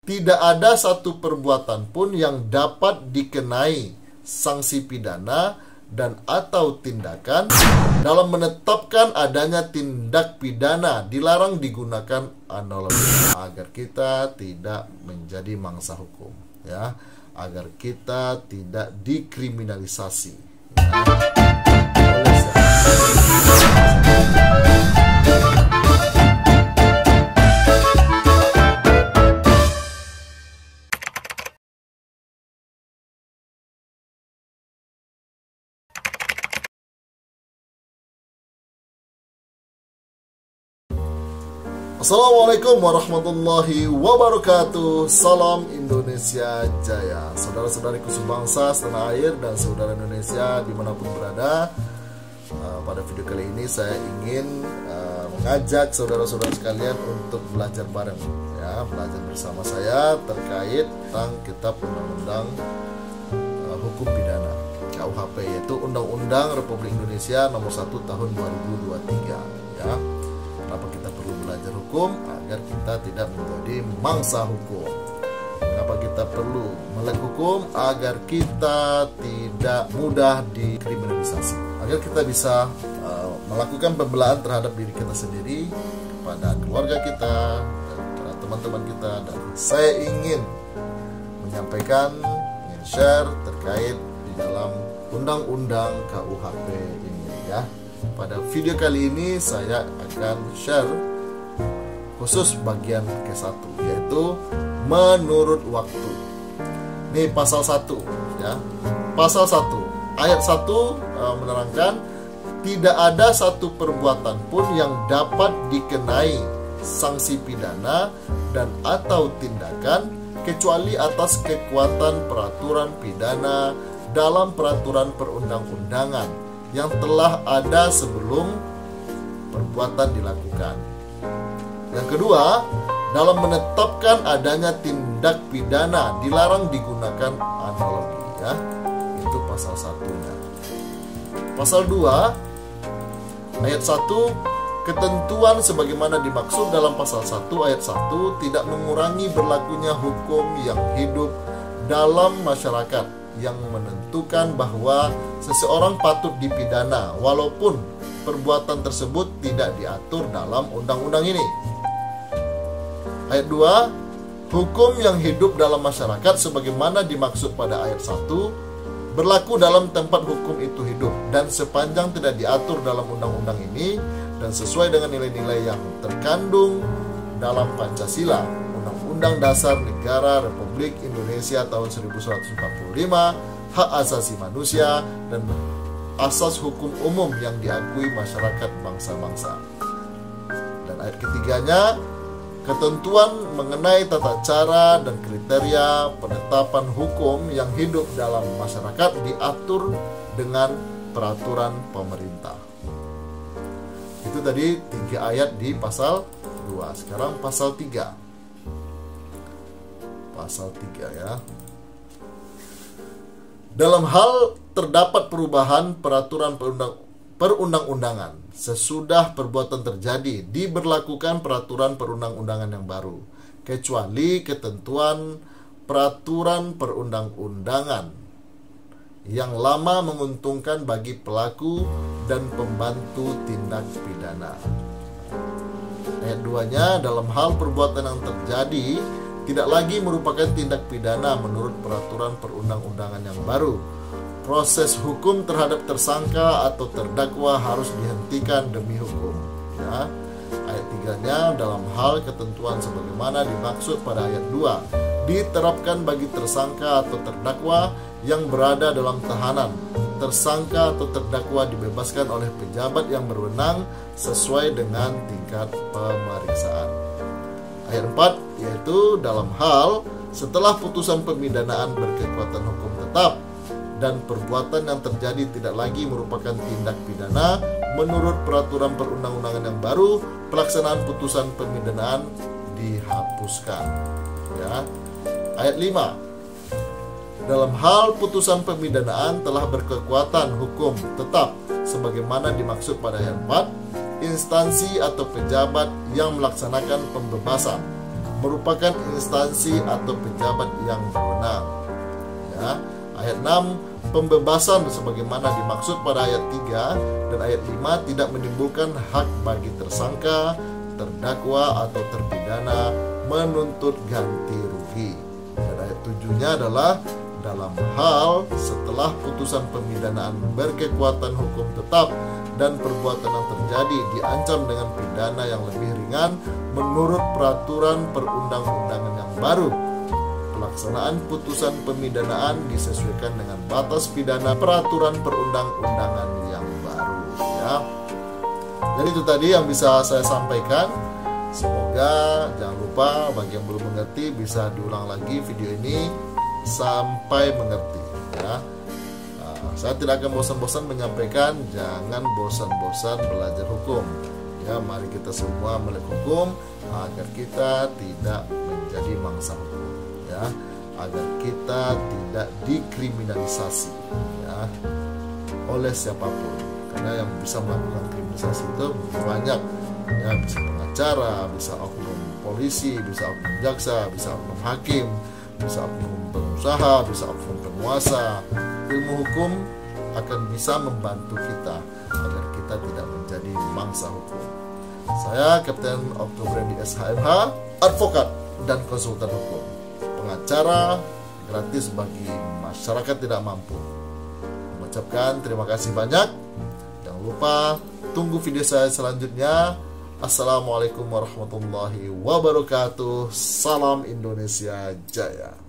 tidak ada satu perbuatan pun yang dapat dikenai sanksi pidana dan atau tindakan dalam menetapkan adanya tindak pidana dilarang digunakan analogi agar kita tidak menjadi mangsa hukum, ya, agar kita tidak dikriminalisasi, Assalamualaikum warahmatullahi wabarakatuh. Salam Indonesia Jaya. Saudara-saudariku sebangsa, setanah air, dan saudara Indonesia dimanapun berada. Pada video kali ini saya ingin mengajak saudara-saudara sekalian untuk belajar bareng, ya, belajar bersama saya terkait tentang Kitab Undang-Undang Hukum Pidana KUHP, yaitu Undang-Undang Republik Indonesia Nomor 1 Tahun 2023, ya. Kenapa kita perlu belajar hukum? Agar kita tidak menjadi mangsa hukum. Kenapa kita perlu melek hukum? Agar kita tidak mudah dikriminalisasi. Agar kita bisa melakukan pembelaan terhadap diri kita sendiri, kepada keluarga kita, dan kepada teman-teman kita. Dan saya ingin menyampaikan, ingin share terkait di dalam Undang-Undang KUHP ini, ya. Pada video kali ini saya akan share khusus bagian ke-1, yaitu menurut waktu. Ini pasal 1, ya. Pasal 1 ayat 1 menerangkan tidak ada satu perbuatan pun yang dapat dikenai sanksi pidana dan atau tindakan kecuali atas kekuatan peraturan pidana dalam peraturan perundang-undangan yang telah ada sebelum perbuatan dilakukan. Yang kedua, dalam menetapkan adanya tindak pidana dilarang digunakan analogi, ya. Itu pasal 1-nya. Pasal 2 ayat 1, ketentuan sebagaimana dimaksud dalam pasal 1 ayat 1 tidak mengurangi berlakunya hukum yang hidup dalam masyarakat, yang menentukan bahwa seseorang patut dipidana walaupun perbuatan tersebut tidak diatur dalam undang-undang ini. Ayat 2, hukum yang hidup dalam masyarakat sebagaimana dimaksud pada ayat 1 berlaku dalam tempat hukum itu hidup, dan sepanjang tidak diatur dalam undang-undang ini dan sesuai dengan nilai-nilai yang terkandung dalam Pancasila, Undang-Undang Dasar Negara Republik Indonesia tahun 1945, hak asasi manusia, dan asas hukum umum yang diakui masyarakat bangsa-bangsa. Dan ayat ketiganya, ketentuan mengenai tata cara dan kriteria penetapan hukum yang hidup dalam masyarakat diatur dengan peraturan pemerintah. Itu tadi 3 ayat di pasal 2. Sekarang pasal 3. Pasal 3, ya. Dalam hal terdapat perubahan peraturan perundang-undangan sesudah perbuatan terjadi, diberlakukan peraturan perundang-undangan yang baru, kecuali ketentuan peraturan perundang-undangan yang lama menguntungkan bagi pelaku dan pembantu tindak pidana. Ayat 2-nya, dalam hal perbuatan yang terjadi tidak lagi merupakan tindak pidana menurut peraturan perundang-undangan yang baru, proses hukum terhadap tersangka atau terdakwa harus dihentikan demi hukum, ya. Ayat 3-nya, dalam hal ketentuan sebagaimana dimaksud pada ayat 2 diterapkan bagi tersangka atau terdakwa yang berada dalam tahanan. Tersangka atau terdakwa dibebaskan oleh pejabat yang berwenang sesuai dengan tingkat pemeriksaan. Ayat 4, yaitu dalam hal setelah putusan pemidanaan berkekuatan hukum tetap dan perbuatan yang terjadi tidak lagi merupakan tindak pidana menurut peraturan perundang-undangan yang baru, pelaksanaan putusan pemidanaan dihapuskan, ya. Ayat 5, dalam hal putusan pemidanaan telah berkekuatan hukum tetap sebagaimana dimaksud pada ayat 4, instansi atau pejabat yang melaksanakan pembebasan merupakan instansi atau pejabat yang berwenang. Ya. Ayat 6, pembebasan sebagaimana dimaksud pada ayat 3 dan ayat 5 tidak menimbulkan hak bagi tersangka, terdakwa atau terpidana menuntut ganti rugi. Dan ayat 7-nya adalah dalam hal setelah putusan pemidanaan berkekuatan hukum tetap dan perbuatan yang terjadi diancam dengan pidana yang lebih ringan menurut peraturan perundang-undangan yang baru. Pelaksanaan putusan pemidanaan disesuaikan dengan batas pidana peraturan perundang-undangan yang baru, ya. Jadi itu tadi yang bisa saya sampaikan. Semoga jangan lupa bagi yang belum mengerti bisa diulang lagi video ini sampai mengerti, ya. Saya tidak akan bosan-bosan menyampaikan, jangan bosan-bosan belajar hukum. Ya, mari kita semua melek hukum agar kita tidak menjadi mangsa hukum. Ya, agar kita tidak dikriminalisasi, ya, oleh siapapun, karena yang bisa melakukan kriminalisasi itu banyak, ya, bisa pengacara, bisa oknum polisi, bisa oknum jaksa, bisa oknum hakim, bisa oknum pengusaha, bisa oknum penguasa. Ilmu hukum akan bisa membantu kita agar kita tidak menjadi mangsa hukum. Saya Kapten Oktober di SHMH, advokat dan konsultan hukum, pengacara gratis bagi masyarakat tidak mampu. Mengucapkan terima kasih banyak. Jangan lupa tunggu video saya selanjutnya. Assalamualaikum warahmatullahi wabarakatuh. Salam Indonesia Jaya.